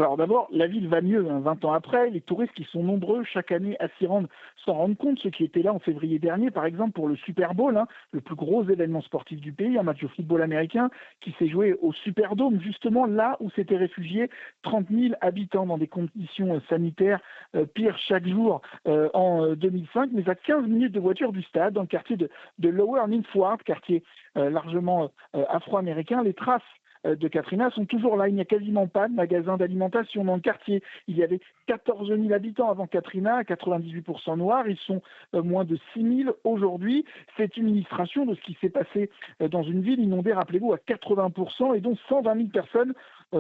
Alors d'abord, la ville va mieux, 20 ans après. Les touristes qui sont nombreux chaque année à s'y rendre s'en rendent compte. Ceux qui étaient là en février dernier, par exemple, pour le Super Bowl, le plus gros événement sportif du pays, un match de football américain qui s'est joué au Superdome, justement là où s'étaient réfugiés 30 000 habitants dans des conditions sanitaires pires chaque jour en 2005, mais à 15 minutes de voiture du stade, dans le quartier de Lower Ninth Ward, quartier largement afro-américain. Les traces de Katrina sont toujours là. Il n'y a quasiment pas de magasin d'alimentation dans le quartier. Il y avait 14 000 habitants avant Katrina, 98% noirs. Ils sont moins de 6 000 aujourd'hui. C'est une illustration de ce qui s'est passé dans une ville inondée, rappelez-vous, à 80% et dont 120 000 personnes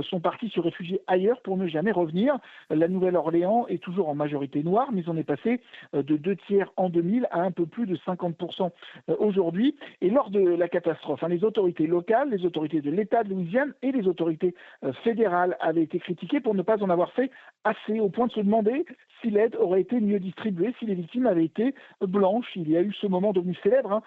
sont partis se réfugier ailleurs pour ne jamais revenir. La Nouvelle-Orléans est toujours en majorité noire, mais on est passé de 2 tiers en 2000 à un peu plus de 50% aujourd'hui. Et lors de la catastrophe, les autorités locales, les autorités de l'État de Louisiane et les autorités fédérales avaient été critiquées pour ne pas en avoir fait assez, au point de se demander si l'aide aurait été mieux distribuée, si les victimes avaient été blanches. Il y a eu ce moment devenu célèbre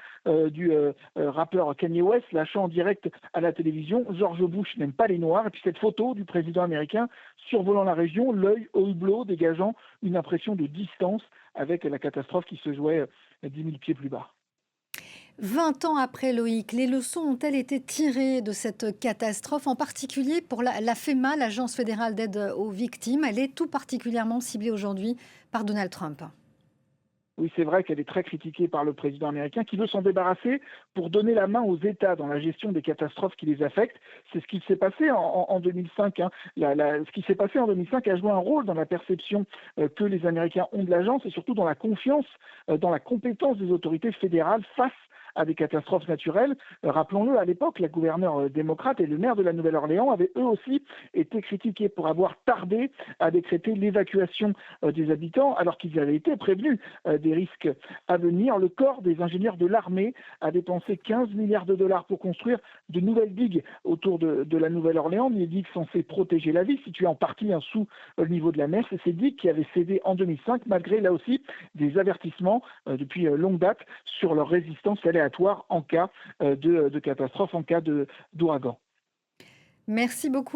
du rappeur Kanye West, lâchant en direct à la télévision: George Bush n'aime pas les Noirs. Et puis cette photo du président américain survolant la région, l'œil au hublot, dégageant une impression de distance avec la catastrophe qui se jouait 10 000 pieds plus bas. 20 ans après, Loïc, les leçons ont-elles été tirées de cette catastrophe, en particulier pour la FEMA, l'Agence fédérale d'aide aux victimes? Elle est tout particulièrement ciblée aujourd'hui par Donald Trump. Oui, c'est vrai qu'elle est très critiquée par le président américain qui veut s'en débarrasser pour donner la main aux États dans la gestion des catastrophes qui les affectent. C'est ce qui s'est passé en 2005. Ce qui s'est passé en 2005 a joué un rôle dans la perception que les Américains ont de l'agence et surtout dans la confiance, dans la compétence des autorités fédérales face à des catastrophes naturelles. Rappelons-le, à l'époque, la gouverneure démocrate et le maire de la Nouvelle-Orléans avaient eux aussi été critiqués pour avoir tardé à décréter l'évacuation des habitants alors qu'ils avaient été prévenus des risques à venir. Le corps des ingénieurs de l'armée a dépensé 15 milliards de dollars pour construire de nouvelles digues autour de la Nouvelle-Orléans, des digues censées protéger la ville, situées en partie sous le niveau de la mer. C'est ces digues qui avaient cédé en 2005, malgré là aussi des avertissements depuis longue date sur leur résistance aléatoire en cas de catastrophe, en cas d'ouragan. Merci beaucoup.